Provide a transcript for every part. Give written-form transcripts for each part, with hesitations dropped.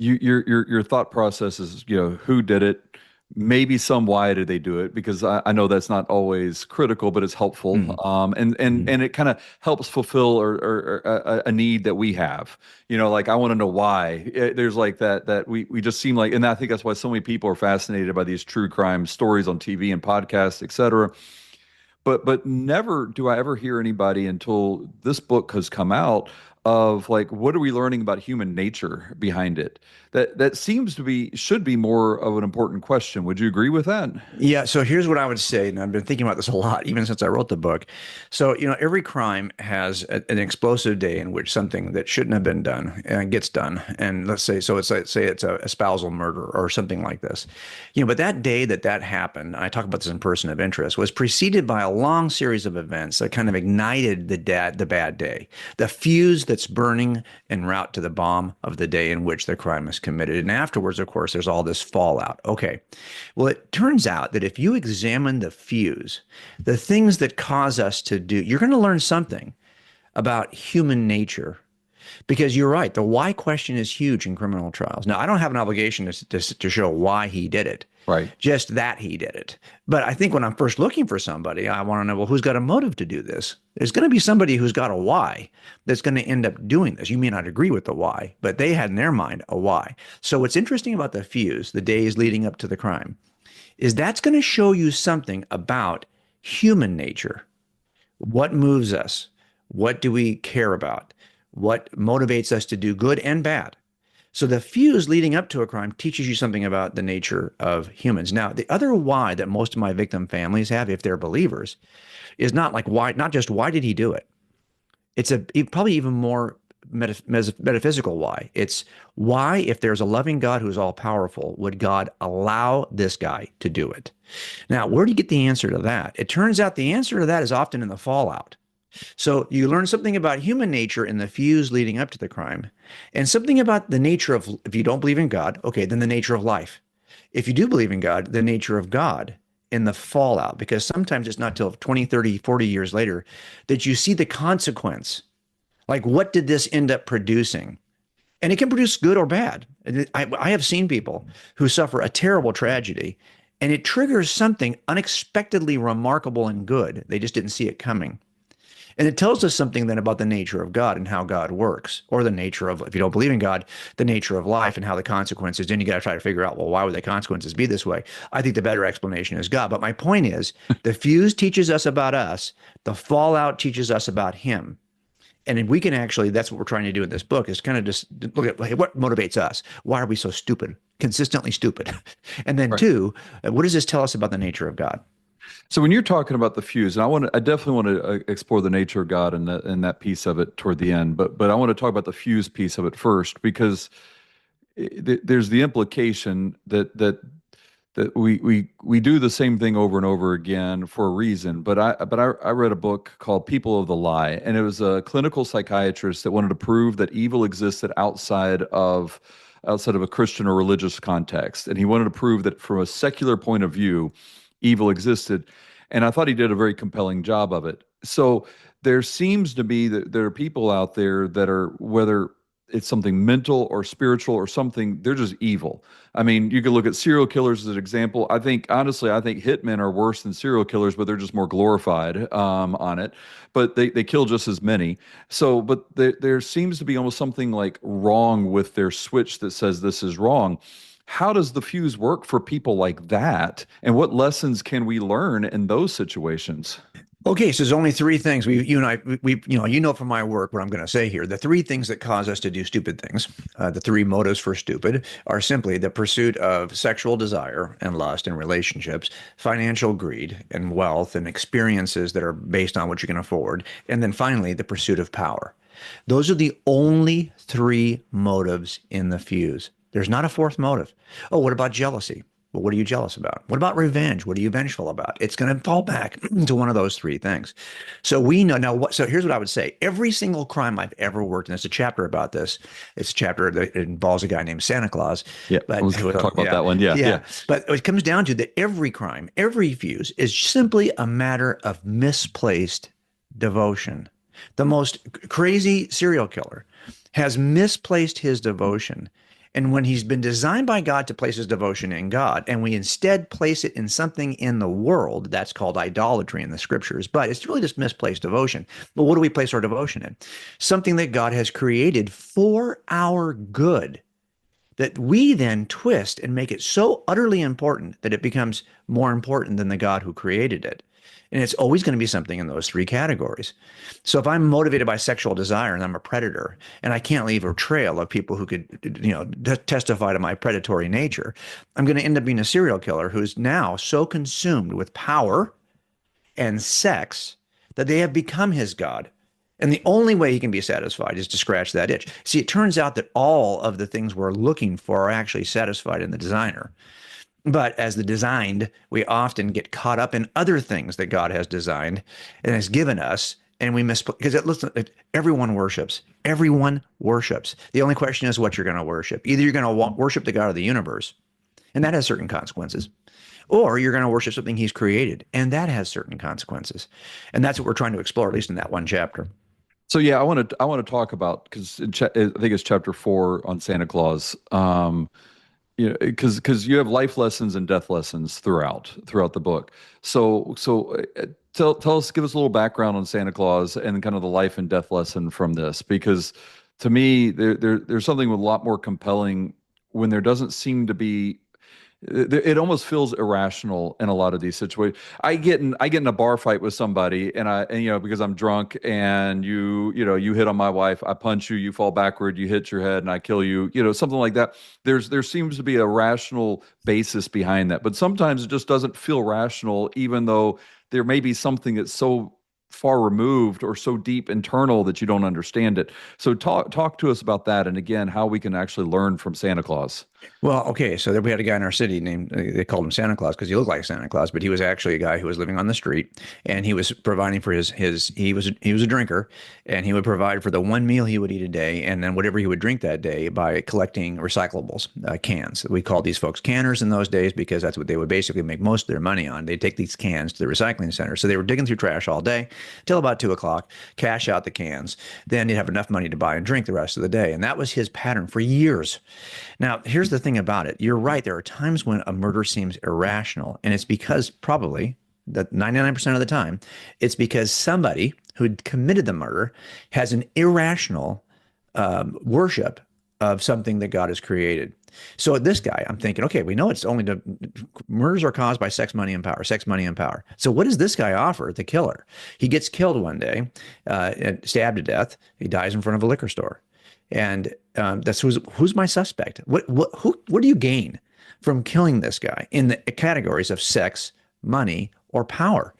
your thought process is, who did it? Maybe some why did they do it? Because I know that's not always critical, but it's helpful. Mhm. Mhm. And it kind of helps fulfill or a need that we have. Like I want to know why. There's like that we just seem like, and I think that's why so many people are fascinated by these true crime stories on TV and podcasts, et cetera. But never do I ever hear anybody until this book has come out of like, what are we learning about human nature behind it? That seems to be should be more of an important question. Would you agree with that? Yeah, so here's what I would say, and I've been thinking about this a lot, even since I wrote the book. So, every crime has an explosive day in which something that shouldn't have been done gets done. And let's say, so it's like, say it's a spousal murder or something like this. But that day that happened, I talk about this in Person of Interest, was preceded by a long series of events that kind of ignited the bad day, the fuse that's burning en route to the bomb of the day in which the crime is committed. And afterwards, of course, there's all this fallout. Okay. Well, it turns out that if you examine the fuse, the things that cause us to do, you're going to learn something about human nature. Because you're right, the why question is huge in criminal trials. Now, I don't have an obligation to show why he did it, Right. just that he did it. But I think when I'm first looking for somebody, I want to know, well, who's got a motive to do this? There's going to be somebody who's got a why that's going to end up doing this. You may not agree with the why, but they had in their mind a why. So what's interesting about the fuse, the days leading up to the crime, is that's going to show you something about human nature. What moves us? What do we care about? What motivates us to do good and bad? So the fuse leading up to a crime teaches you something about the nature of humans. Now, the other why that most of my victim families have, if they're believers, is not like why, not just why did he do it? It's a probably even more metaphysical why. It's why, if there's a loving God who's all powerful, would God allow this guy to do it? Now, where do you get the answer to that? It turns out the answer to that is often in the fallout. So you learn something about human nature in the fuse leading up to the crime, and something about the nature of, if you don't believe in God, okay, then the nature of life. If you do believe in God, the nature of God in the fallout, because sometimes it's not till 20, 30, 40 years later that you see the consequence. Like, what did this end up producing? And it can produce good or bad. I have seen people who suffer a terrible tragedy and it triggers something unexpectedly remarkable and good. They just didn't see it coming. And it tells us something then about the nature of God and how God works, or the nature of, if you don't believe in God, the nature of life and how the consequences. Then you got to try to figure out, well, why would the consequences be this way? I think the better explanation is God. But my point is, the fuse teaches us about us, the fallout teaches us about Him. And if we can actually, that's what we're trying to do in this book, is kind of just look at, hey, what motivates us? Why are we so stupid, consistently stupid? And then Right. two, what does this tell us about the nature of God? So when you're talking about the fuse, and I definitely want to explore the nature of God and that piece of it toward the end, but I want to talk about the fuse piece of it first because there's the implication that we do the same thing over and over again for a reason. But I read a book called People of the Lie, and it was a clinical psychiatrist that wanted to prove that evil existed outside of a Christian or religious context, and he wanted to prove that from a secular point of view, evil existed. And I thought he did a very compelling job of it. So there seems to be that there are people out there that are, whether it's something mental or spiritual or something, they're just evil. I mean, you could look at serial killers as an example. I think, honestly, I think hitmen are worse than serial killers, but they're just more glorified on it. But they kill just as many. So, but there seems to be almost something like wrong with their switch that says this is wrong. How does the fuse work for people like that? And what lessons can we learn in those situations? Okay, so there's only three things you and I, from my work what I'm going to say here. The three things that cause us to do stupid things, the three motives for stupid, are simply the pursuit of sexual desire and lust and relationships, financial greed and wealth and experiences that are based on what you can afford, and then finally the pursuit of power. Those are the only three motives in the fuse. There's not a fourth motive. Oh, what about jealousy? Well, what are you jealous about? What about revenge? What are you vengeful about? It's going to fall back to one of those three things. So we know now what, so here's what I would say. Every single crime I've ever worked, and there's a chapter about this. It's a chapter that involves a guy named Santa Claus. Yeah, I But was going to talk about yeah, that one. Yeah, yeah. yeah. But it comes down to that every crime, every fuse is simply a matter of misplaced devotion. The most crazy serial killer has misplaced his devotion. And when he's been designed by God to place his devotion in God, and we instead place it in something in the world, that's called idolatry in the scriptures, but it's really just misplaced devotion. But what do we place our devotion in? Something that God has created for our good, that we then twist and make it so utterly important that it becomes more important than the God who created it. And it's always going to be something in those three categories. So if I'm motivated by sexual desire and I'm a predator and I can't leave a trail of people who could, testify to my predatory nature, I'm going to end up being a serial killer who's now so consumed with power and sex that they have become his God. And the only way he can be satisfied is to scratch that itch. See, it turns out that all of the things we're looking for are actually satisfied in the designer. But as the designed, we often get caught up in other things that God has designed and has given us, and we miss because everyone worships. Everyone worships. The only question is what you're going to worship. Either you're going to worship the God of the universe, and that has certain consequences, or you're going to worship something he's created, and that has certain consequences. And that's what we're trying to explore, at least in that one chapter. So yeah, I want to talk about, because I think it's chapter 4 on Santa Claus. Because you have life lessons and death lessons throughout the book. So tell us, give us a little background on Santa Claus and kind of the life and death lesson from this, because to me there's something a lot more compelling when there doesn't seem to be. It almost feels irrational in a lot of these situations. I get in a bar fight with somebody, and because I'm drunk, and you hit on my wife, I punch you, you fall backward, you hit your head, and I kill you, something like that. There seems to be a rational basis behind that, but sometimes it just doesn't feel rational, even though there may be something that's so far removed or so deep internal that you don't understand it. So talk to us about that, and again, how we can actually learn from Santa Claus. Well, okay, so there we had a guy in our city named, they called him Santa Claus because he looked like Santa Claus, but he was actually a guy who was living on the street, and he was providing for he was a drinker, and he would provide for the one meal he would eat a day, and then whatever he would drink that day by collecting recyclables, cans. We called these folks canners in those days because that's what they would basically make most of their money on. They'd take these cans to the recycling center. So they were digging through trash all day till about 2 o'clock, cash out the cans, then he'd have enough money to buy and drink the rest of the day. And that was his pattern for years. Now, here's the thing about it. You're right. There are times when a murder seems irrational, and it's because probably that 99% of the time, it's because somebody who committed the murder has an irrational worship of something that God has created. So this guy, I'm thinking, okay, we know it's only murders are caused by sex, money, and power. Sex, money, and power. So what does this guy offer the killer? He gets killed one day, and stabbed to death. He dies in front of a liquor store. And that's who's my suspect? What do you gain from killing this guy in the categories of sex, money, or power?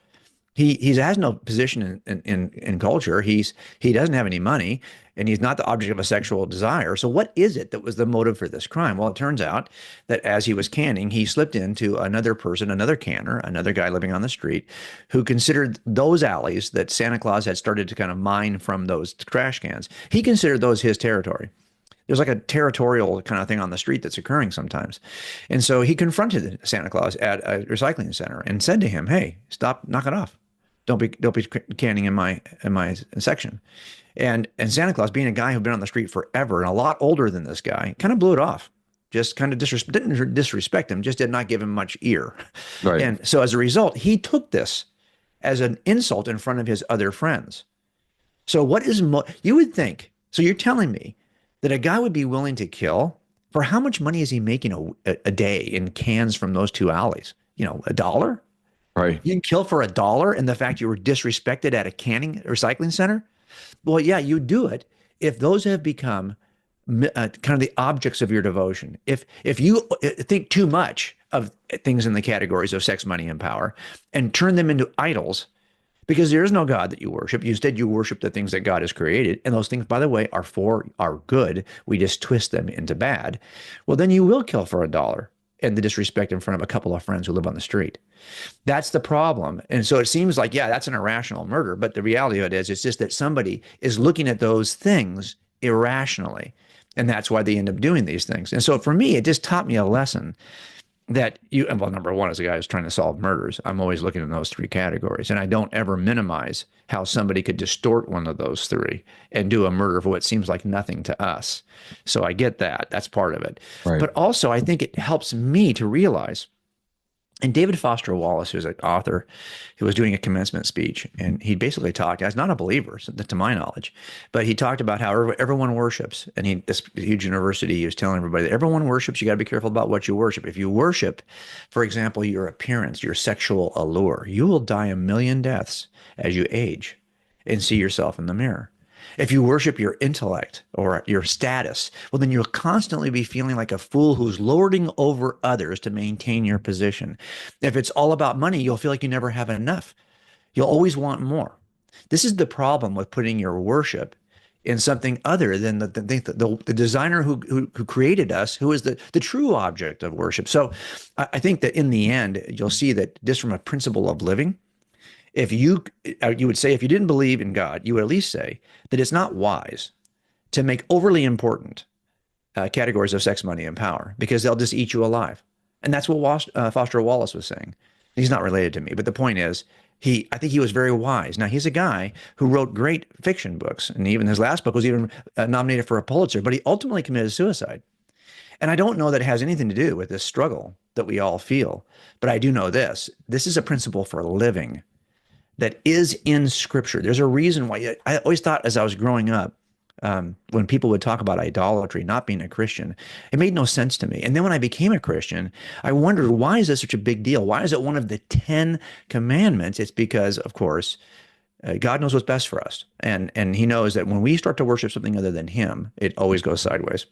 He has no position in culture. He doesn't have any money, and he's not the object of a sexual desire. So what is it that was the motive for this crime? Well, it turns out that as he was canning, he slipped into another person, another canner, another guy living on the street, who considered those alleys that Santa Claus had started to kind of mine from those trash cans. He considered those his territory. There's like a territorial kind of thing on the street that's occurring sometimes. And so he confronted Santa Claus at a recycling center and said to him, "Hey, stop, knock it off. Don't be canning in my section." And Santa Claus, being a guy who'd been on the street forever and a lot older than this guy, kind of blew it off. Just kind of didn't disrespect him, just did not give him much ear. Right. And so as a result, he took this as an insult in front of his other friends. So what is you would think, so you're telling me that a guy would be willing to kill for how much money is he making a day in cans from those two alleys? $1? Right. You can kill for $1, and the fact you were disrespected at a canning recycling center? Well, yeah, you do it if those have become kind of the objects of your devotion. If you think too much of things in the categories of sex, money, and power and turn them into idols, because there is no God that you worship. Instead, you worship the things that God has created. And those things, by the way, are good. We just twist them into bad. Well, then you will kill for $1 and the disrespect in front of a couple of friends who live on the street. That's the problem. And so it seems like, yeah, that's an irrational murder. But the reality of it is, it's just that somebody is looking at those things irrationally. And that's why they end up doing these things. And so for me, it just taught me a lesson that you, well, number one, as a guy who's trying to solve murders, I'm always looking in those three categories. And I don't ever minimize how somebody could distort one of those three and do a murder for what seems like nothing to us. So I get that. That's part of it. Right. But also, I think it helps me to realize, and David Foster Wallace, who's an author, who was doing a commencement speech, and he basically talked, as not a believer, to my knowledge, but he talked about how everyone worships. And this huge university, he was telling everybody that everyone worships. You got to be careful about what you worship. If you worship, for example, your appearance, your sexual allure, you will die a million deaths as you age and see yourself in the mirror. If you worship your intellect or your status, well, then you'll constantly be feeling like a fool who's lording over others to maintain your position. If it's all about money, you'll feel like you never have enough. You'll always want more. This is the problem with putting your worship in something other than the designer who created us, who is the true object of worship. So I think that in the end, you'll see that just from a principle of living, if you would say, if you didn't believe in God, you would at least say that it's not wise to make overly important categories of sex, money, and power, because they'll just eat you alive. And that's what Foster Wallace was saying. He's not related to me, but the point is, I think he was very wise. Now, he's a guy who wrote great fiction books, and even his last book was even nominated for a Pulitzer, but he ultimately committed suicide. And I don't know that it has anything to do with this struggle that we all feel, but I do know this. This is a principle for living that is in Scripture. There's a reason why. I always thought, as I was growing up, when people would talk about idolatry, not being a Christian, it made no sense to me. And then when I became a Christian, I wondered, why is this such a big deal? Why is it one of the 10 commandments? It's because, of course, God knows what's best for us. And he knows that when we start to worship something other than him, it always goes sideways.